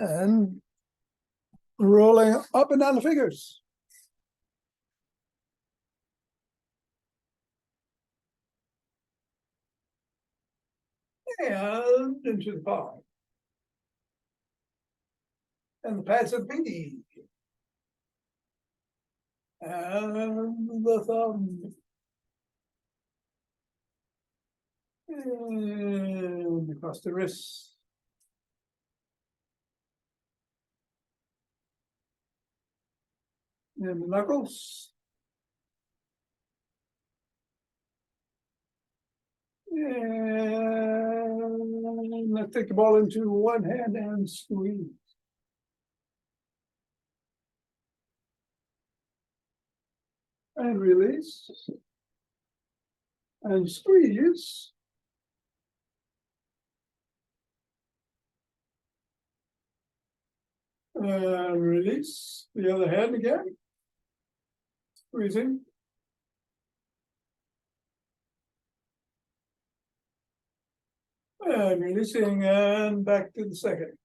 And rolling up and down the fingers. And into the palm. And the pads of the pinky. And the thumb. And across the wrist. And the knuckles. And let's take the ball into one hand and squeeze. And release. And squeeze. And release. The other hand again. Squeezing. And releasing, and back to the second.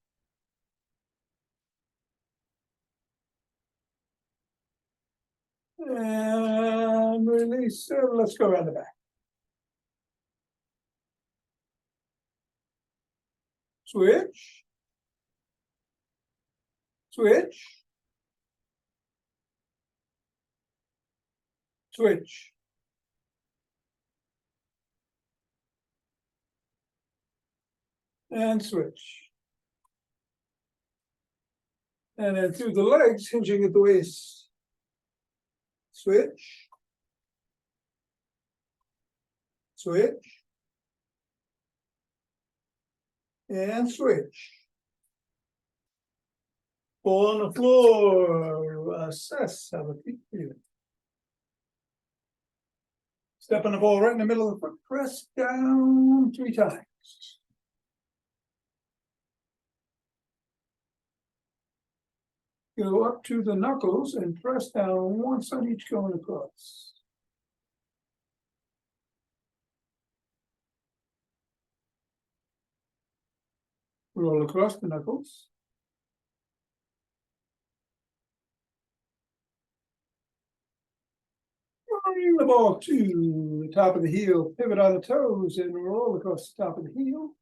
And release. Let's go around the back. Switch. Switch. Switch. And switch. And then through the legs, hinging at the waist. Switch. Switch. And switch. Ball on the floor. Assess how the feet feel. Step on the ball right in the middle of the foot. Press down 3 times. Go up to the knuckles and press down once on each going across. Roll across the knuckles. Bring the ball to the top of the heel, pivot on the toes, and roll across the top of the heel.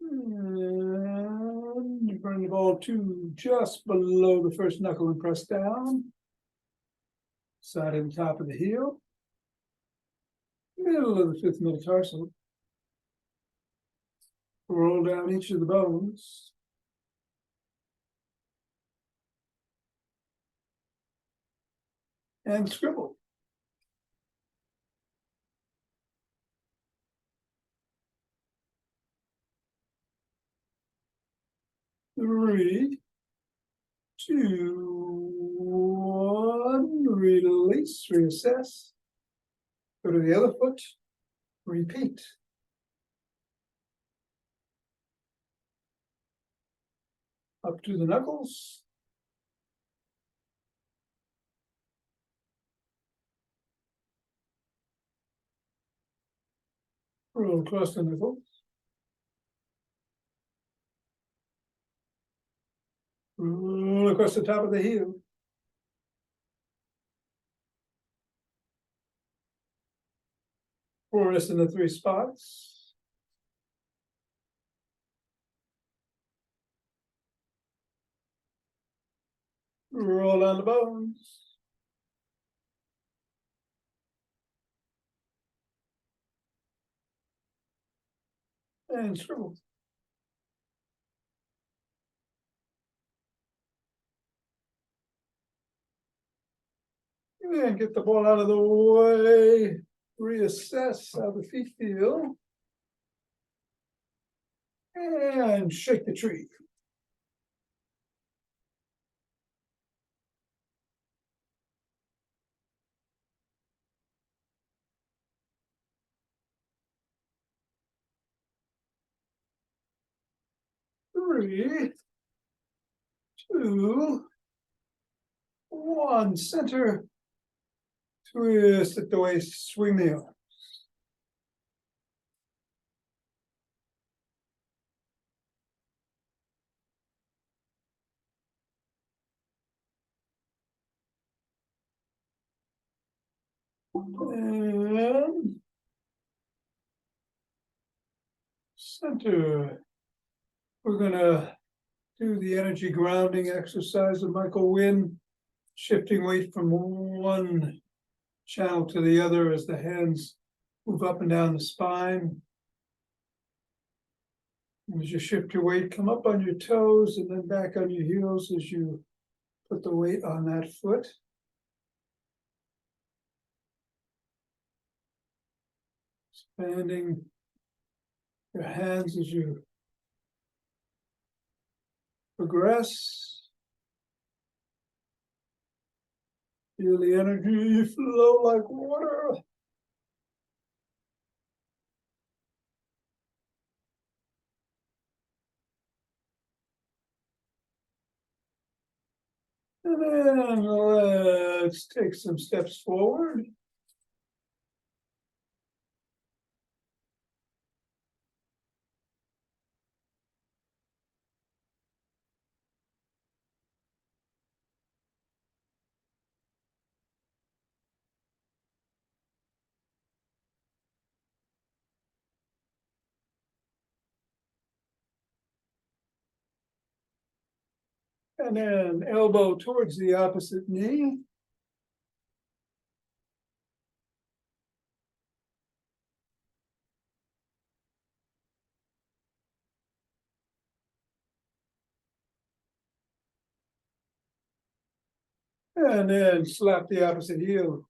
And bring the ball to just below the first knuckle and press down. Side of the top of the heel. Middle of the 5th metatarsal. Roll down each of the bones. And scribble. Three, 2, 1, release, reassess. Go to the other foot, repeat. Up to the knuckles. Roll across the knuckles. Roll across the top of the heel. Rest in the 3 spots. Roll down the bones. And scribble. And get the ball out of the way. Reassess how the feet feel. And shake the tree. Three, 2, 1, center. Twist at the waist, swing the arm. And center. We're gonna do the energy grounding exercise of Michael Wynn, shifting weight from one channel to the other as the hands move up and down the spine. And as you shift your weight, come up on your toes and then back on your heels as you put the weight on that foot. Expanding your hands as you progress. Feel the energy flow like water. And then let's take some steps forward. And then elbow towards the opposite knee. And then slap the opposite heel.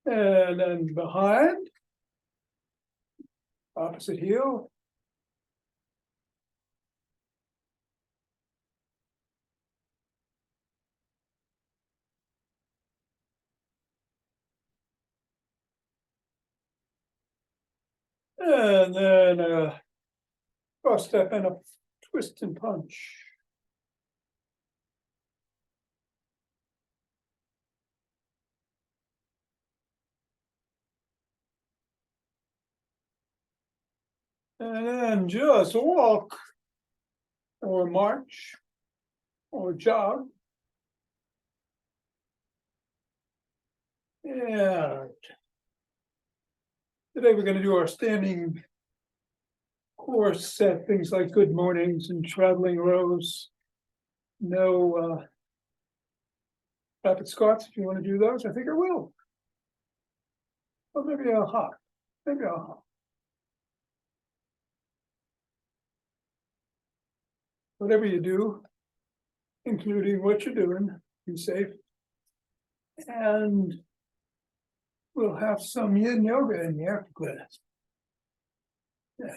And then behind, opposite heel. And then cross step and a twist and punch. And then just walk or march or jog. Yeah. Today we're going to do our standing core set, things like good mornings and traveling rows. No rapid squats. If you want to do those, I think I will. Or maybe I'll hop. Maybe I'll hop. Whatever you do, including what you're doing, be safe. And we'll have some yin yoga in the after class. Yeah.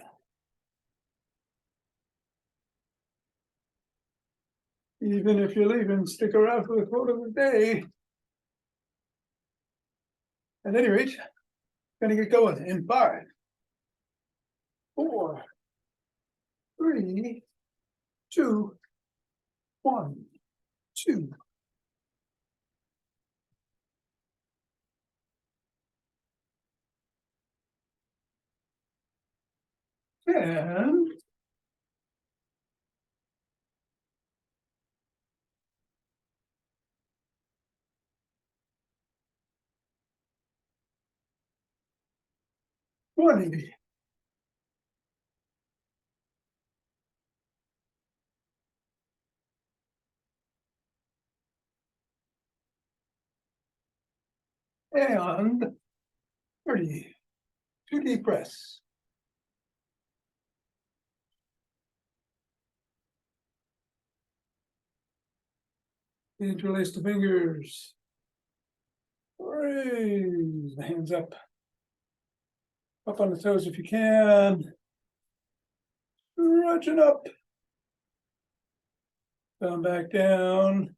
Even if you're leaving, stick around for the quote of the day. At any rate, gonna get going in 5, 4, 3, 2, 1, 2. And one. And 30. 2 deep breaths. Interlace the fingers. Raise the hands up. Up on the toes if you can. Stretching up. Down, back down.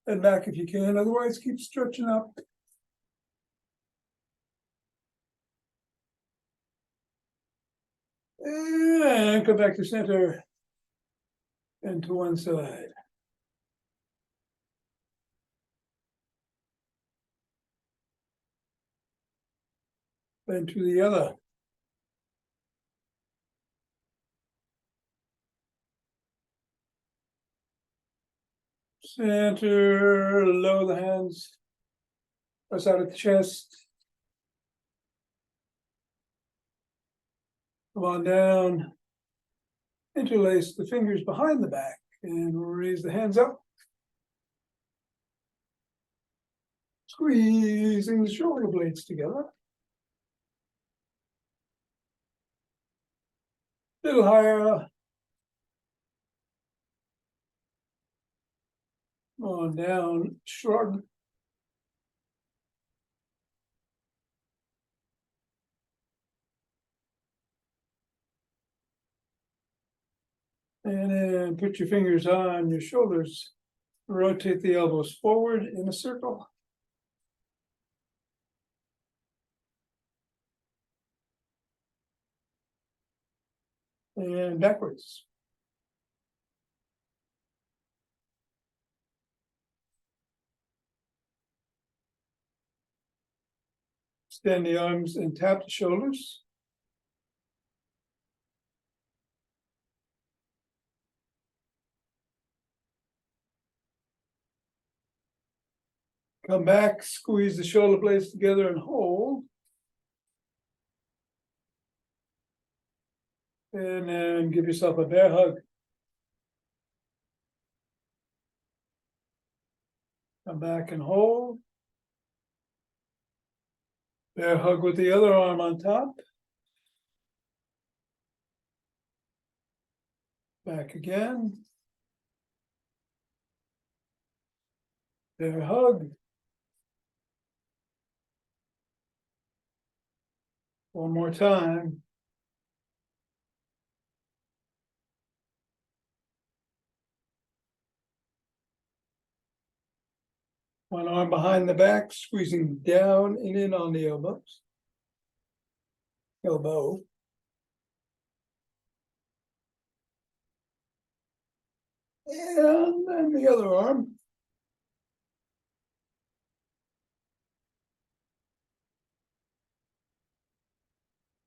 And back if you can. Otherwise, keep stretching up. And come back to center. And to one side. then to the other. Center, lower the hands, press out at the chest. Come on down. Interlace the fingers behind the back and raise the hands up. Squeezing the shoulder blades together. Little higher. Come on down, shrug. And then put your fingers on your shoulders. Rotate the elbows forward in a circle. And backwards. Extend the arms and tap the shoulders. Come back, squeeze the shoulder blades together and hold. And then give yourself a bear hug. Come back and hold. Bear hug with the other arm on top. Back again. Bear hug. One more time. One arm behind the back, squeezing down and in on the elbows. Elbow. And then the other arm.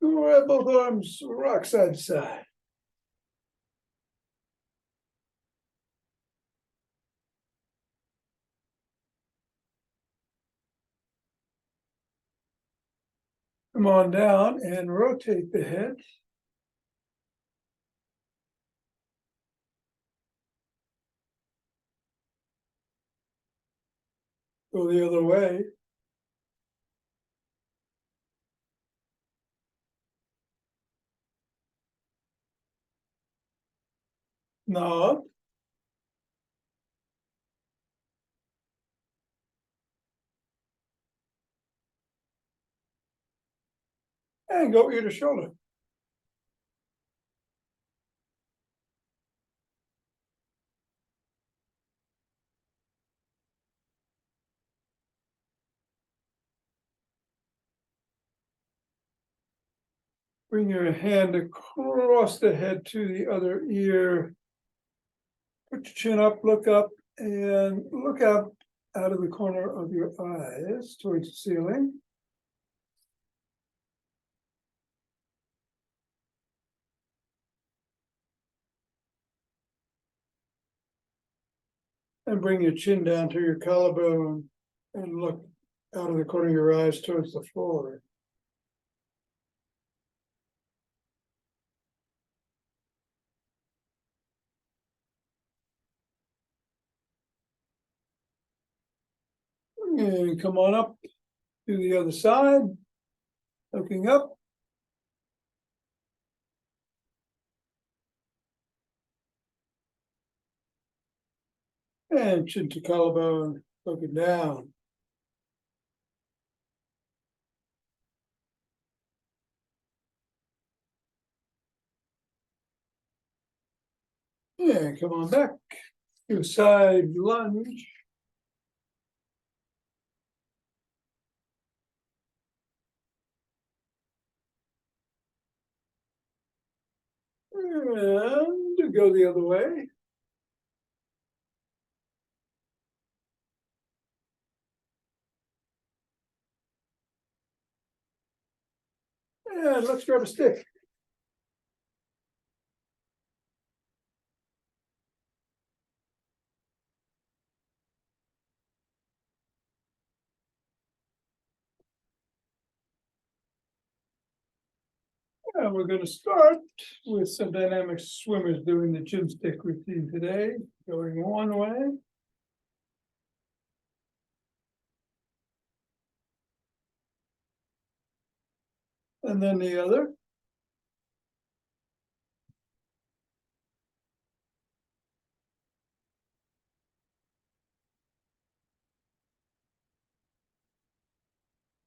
Grab both arms, rock side to side. Come on down and rotate the head. Go the other way. Nod. And go ear to shoulder. Bring your hand across the head to the other ear. Put your chin up, and look up out of the corner of your eyes towards the ceiling. And bring your chin down to your collarbone and look out of the corner of your eyes towards the floor. And come on up to the other side, looking up. And chin to collarbone, looking down. Yeah, come on back. Do a side lunge. And go the other way. And let's grab a stick. And we're going to start with some dynamic swimmers doing the GymStick routine today, going one way. And then the other.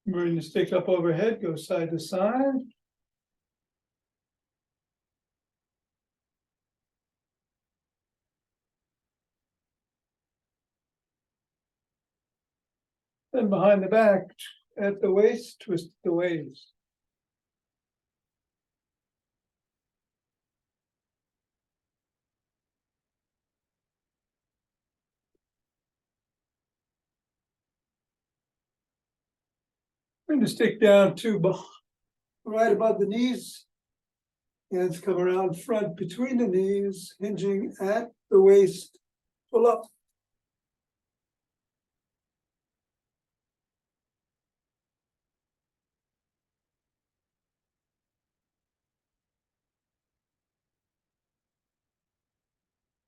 Bring the stick up overhead, go side to side. Then behind the back, at the waist, twist the waist. Bring the stick down to right above the knees. Hands come around front between the knees, hinging at the waist. Pull up.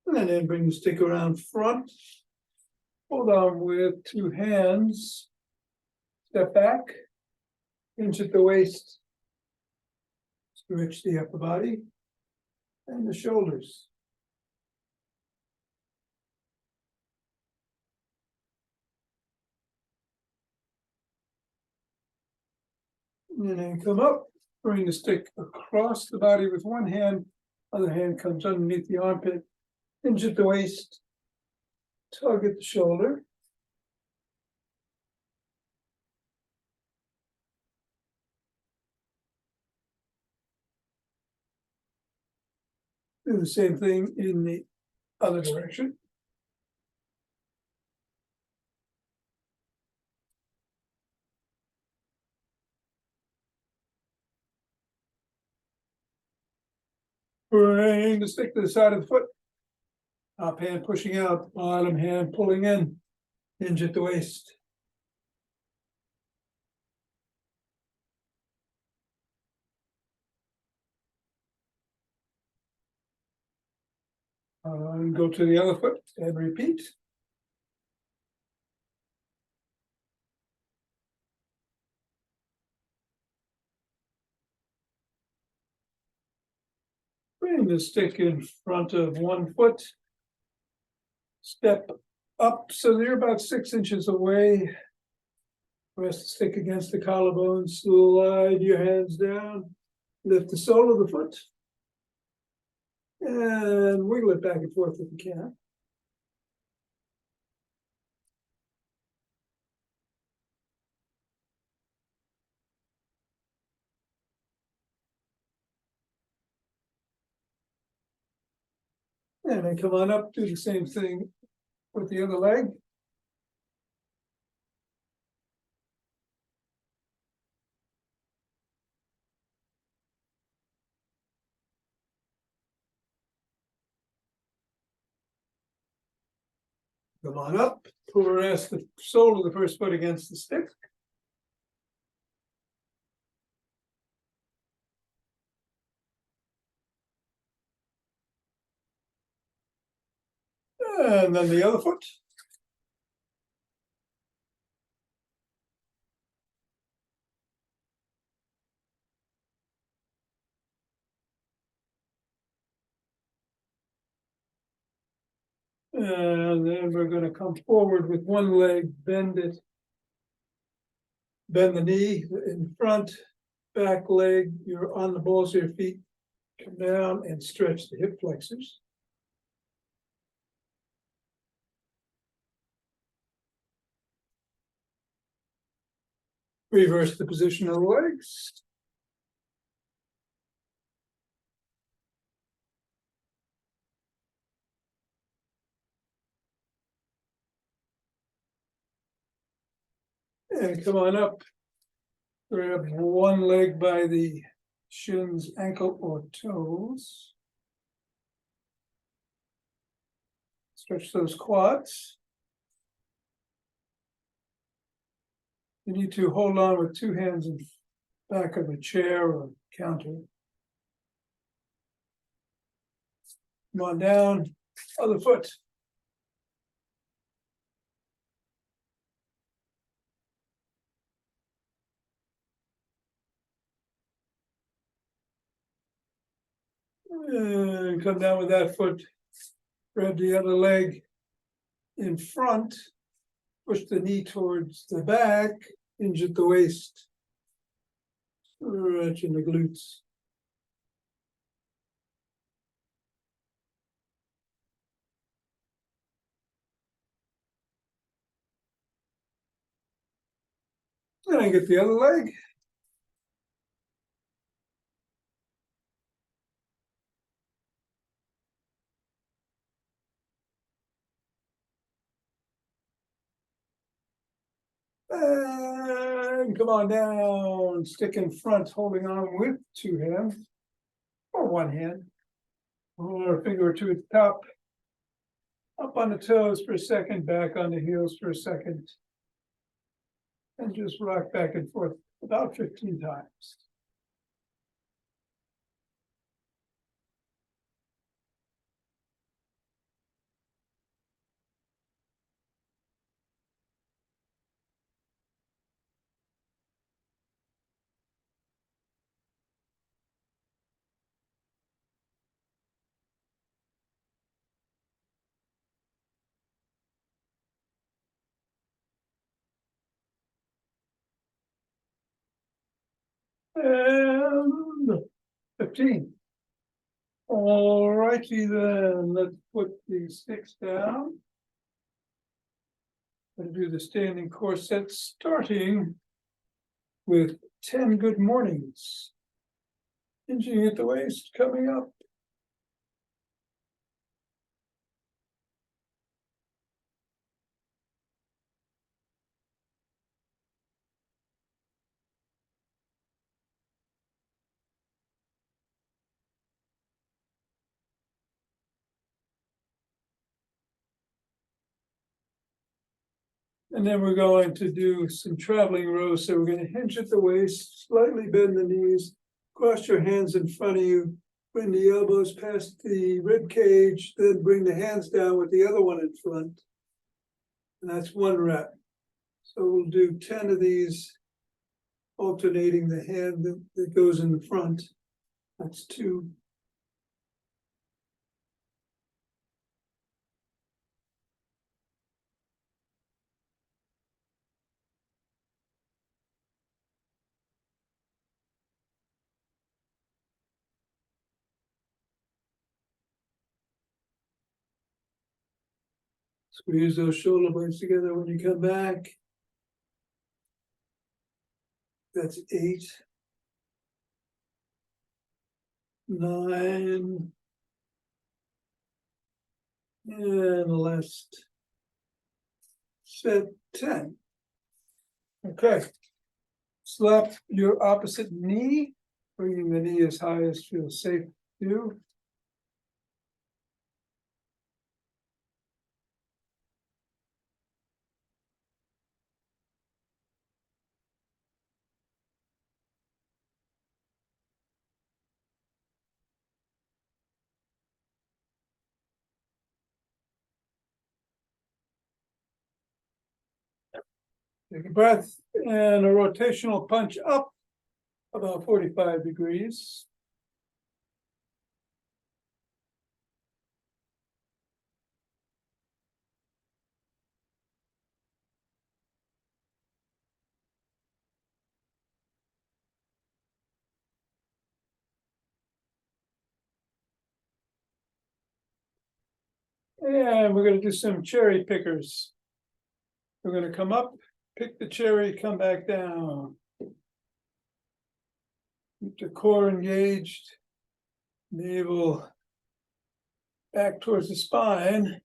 And then bring the stick around front. Hold on with two hands. Step back. Hinge at the waist. Stretch the upper body and the shoulders. And then come up, bring the stick across the body with one hand, other hand comes underneath the armpit, hinge at the waist, tug at the shoulder. Do the same thing in the other direction. Bring the stick to the side of the foot. Top hand pushing out, bottom hand pulling in, hinge at the waist. And go to the other foot and repeat. Bring the stick in front of one foot. Step up so they're about 6 inches away. Rest the stick against the collarbone, slide your hands down, lift the sole of the foot, and wiggle it back and forth if you can. And then come on up, do the same thing with the other leg. Come on up, rest the sole of the first foot against the stick. And then the other foot. And then we're going to come forward with one leg, bend it, bend the knee in front, back leg, you're on the balls of your feet, come down and stretch the hip flexors. Reverse the position of the legs. And come on up. Grab one leg by the shins, ankle, or toes. Stretch those quads. You need to hold on with two hands in back of a chair or counter. Come on down, other foot. And come down with that foot. Grab the other leg in front. Push the knee towards the back. Hinge at the waist. Stretch in the glutes. And I get the other leg. And come on down, stick in front, holding on with two hands, or one hand, or a finger or two at the top. Up on the toes for a second, back on the heels for a second. And just rock back and forth about 15 times. And 15. All righty then, let's put the sticks down. We'll do the standing core set starting with 10 good mornings. Hinging at the waist, coming up. And then we're going to do some traveling rows. So we're going to hinge at the waist, slightly bend the knees, cross your hands in front of you, bring the elbows past the rib cage, then bring the hands down with the other one in front. And that's one rep. So we'll do 10 of these, alternating the hand that goes in the front. That's 2. Squeeze those shoulder blades together when you come back. That's 8, 9, and last set 10. Okay. Slap your opposite knee, bringing the knee as high as feels safe to do. Take a breath and a rotational punch up about 45 degrees. And we're going to do some cherry pickers. We're going to come up, pick the cherry, come back down. Keep the core engaged, navel back towards the spine.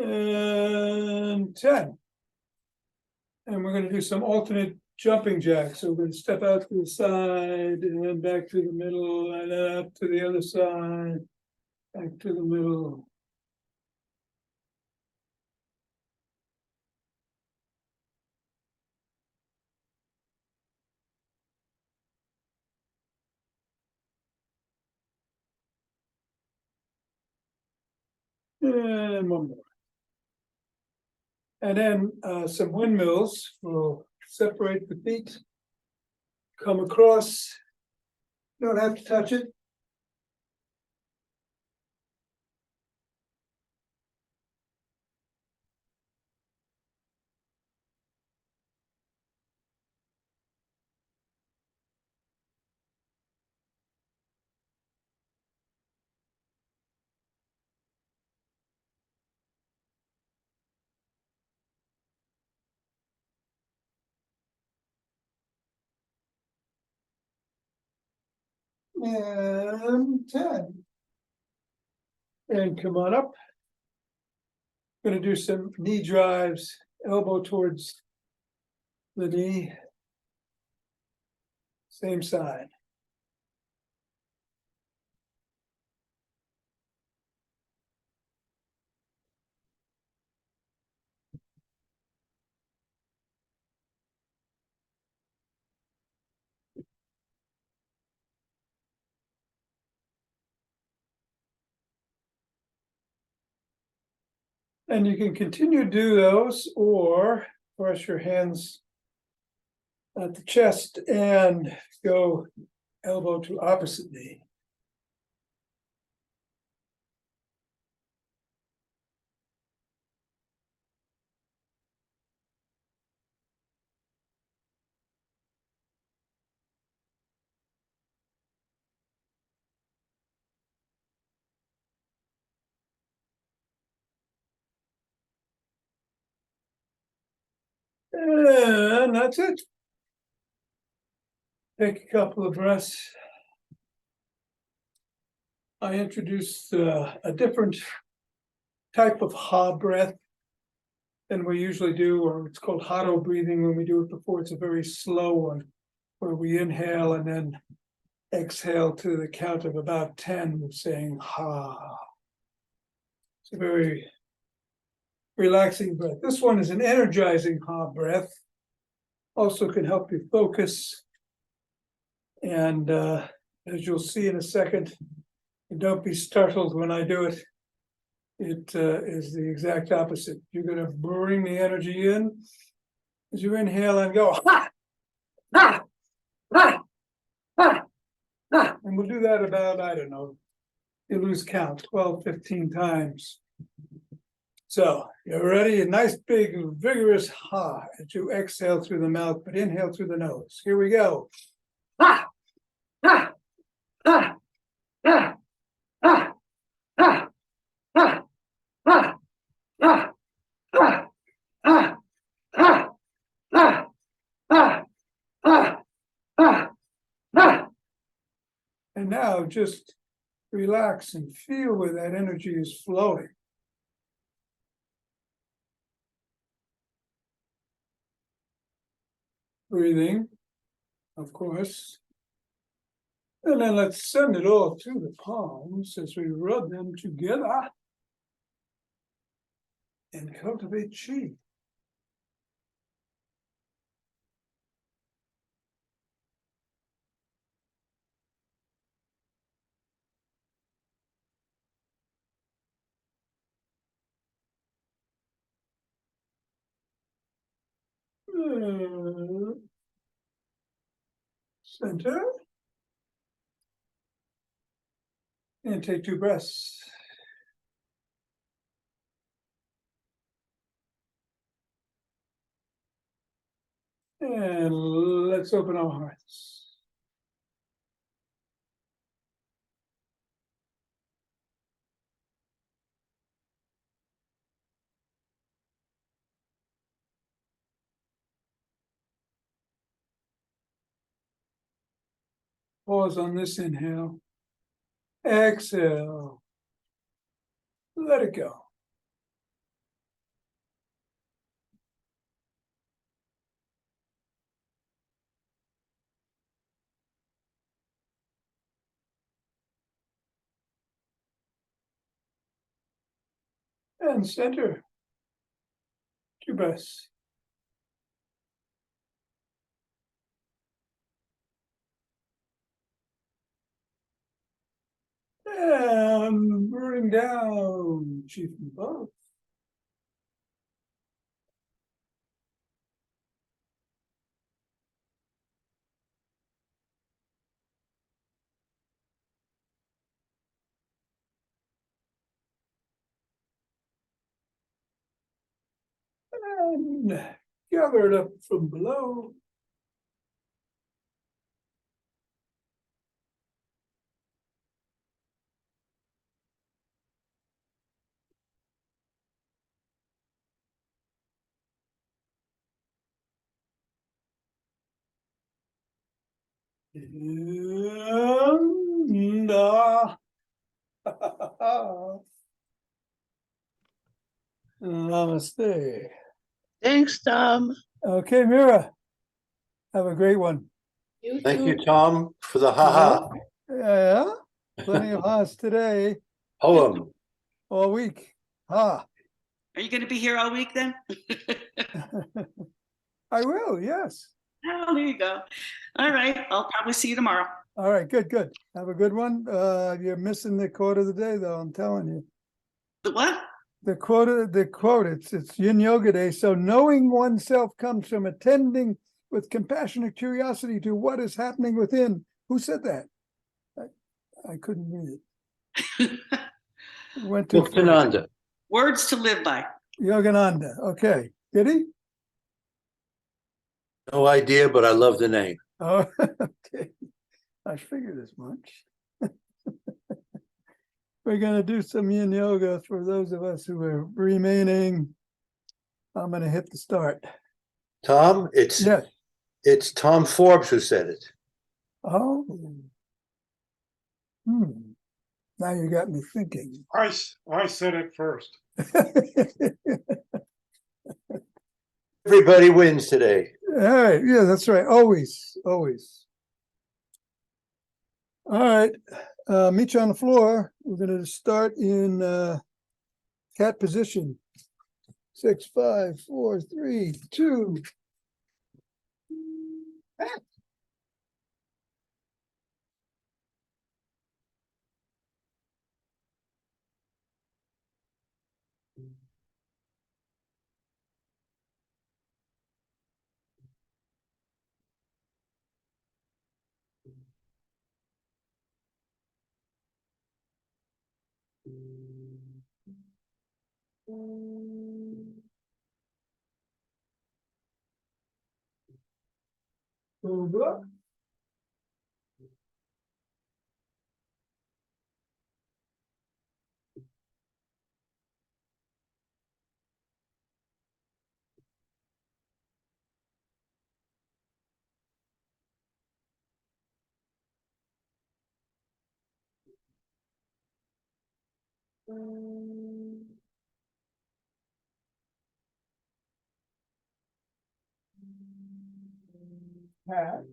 And 10. And we're going to do some alternate jumping jacks. So we're going to step out to the side and then back to the middle and then up to the other side, back to the middle. And one more. And then some windmills will separate the feet, come across, don't have to touch it. And 10. And come on up. Going to do some knee drives, elbow towards the knee. Same side. And you can continue to do those or press your hands at the chest and go elbow to opposite knee. And that's it. Take a couple of breaths. I introduced a different type of ha breath than we usually do, or it's called Hatto breathing when we do it before. It's a very slow one, where we inhale and then exhale to the count of about 10, saying ha. It's a very relaxing breath. This one is an energizing ha breath. Also can help you focus. And as you'll see in a second, and don't be startled when I do it. It is the exact opposite. You're going to bring the energy in as you inhale and go, ha, ha, ha, ha, ha. And we'll do that about, I don't know, you lose count, 12, 15 times. So you're ready? A nice big vigorous ha as you exhale through the mouth, but inhale through the nose. Here we go. Ha, ha, ha, ha, ha, ha, ha, ha, ha, ha, ha, ha, ha, ha, ha, ha, ha. And now just relax and feel where that energy is flowing. Breathing, of course. And then let's send it all to the palms as we rub them together and cultivate chi. Center. And take 2 breaths. And let's open our hearts. Pause on this inhale. Exhale. Let it go. And center. Two breaths. And bring down, chief and both. And gather it up from below. And namaste. Thanks, Tom. Okay, Mira, have a great one. Thank you, Tom, for the haha Yeah, plenty of ha's today, poem. all week. Ha. Are you going to be here all week then? I will, yes. Oh, there you go. All right. I'll probably see you tomorrow. All right, good, good. Have a good one. You're missing the quote of the day, though, I'm telling you. The what? The quote, it's Yin Yoga Day. So knowing oneself comes from attending with compassionate curiosity to what is happening within. Who said that? I couldn't read it. Went too fast. Muktananda. Words to live by. Yogananda. Okay. Did he? No idea, but I love the name. Oh, okay. I figured as much. We're going to do some yin yoga for those of us who are remaining. I'm going to hit the start. Tom, Yes. it's Tom Forbes who said it. Oh. Now you got me thinking. I said it first. Everybody wins today. All right. Yeah, that's right. Always, always. All right. Meet you on the floor. We're going to start in cat position. 6, 5, 4, 3, 2. Over. Hat.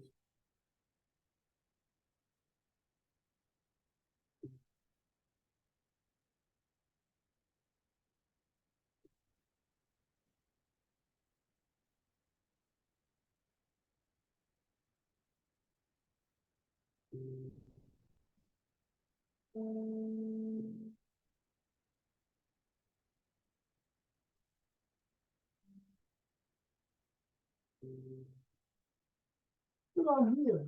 Sit on here.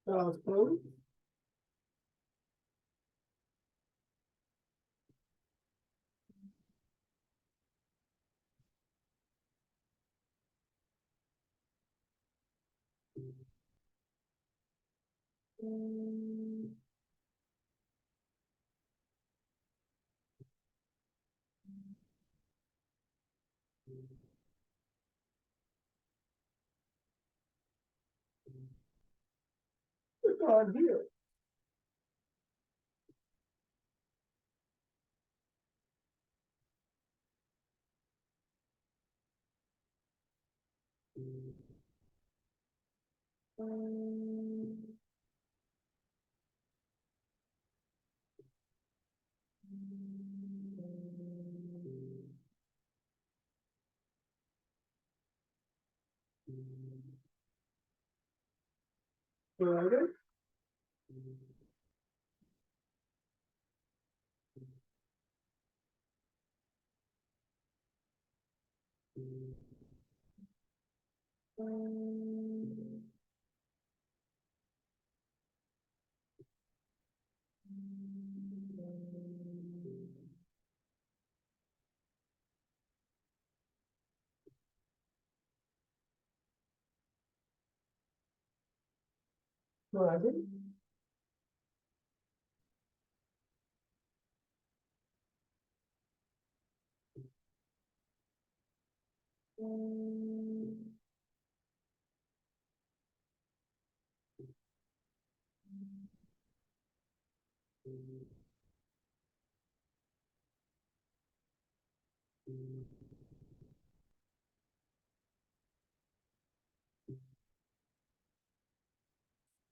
Child's pose. on here. Friday. Friday.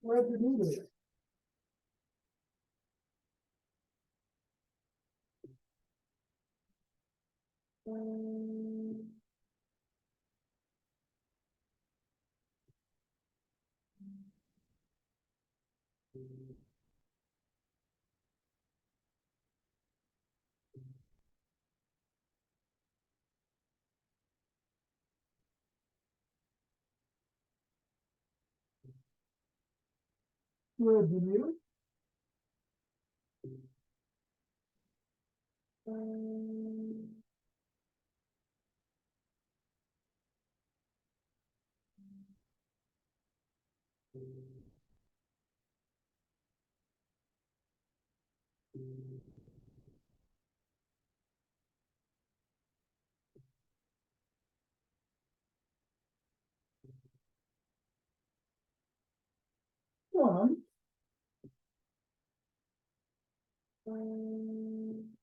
Where'd you do this? Where'd you do? One. One.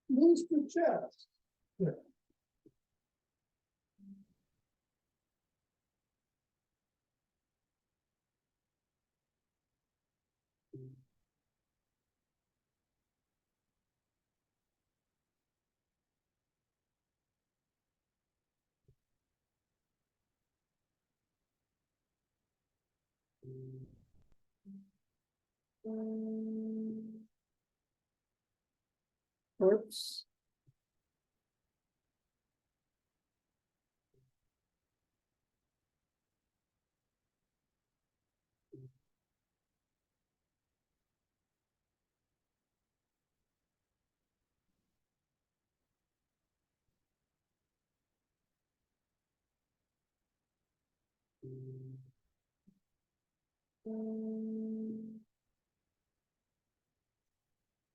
Knees to chest. Yeah. Hips.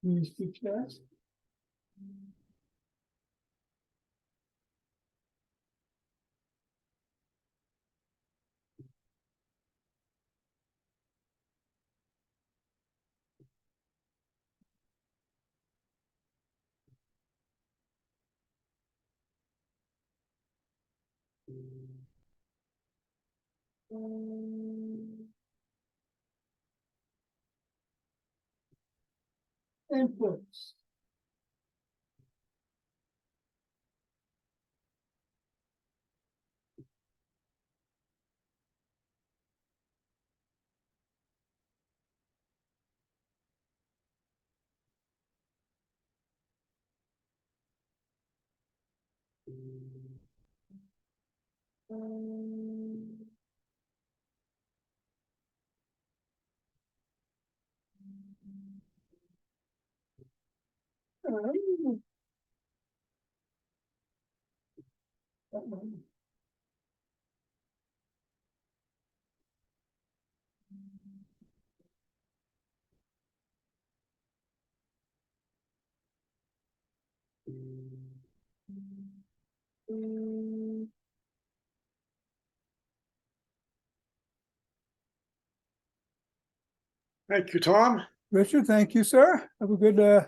Knees to chest. Inputs. Thank you, Tom. Richard, thank you, sir. Have a good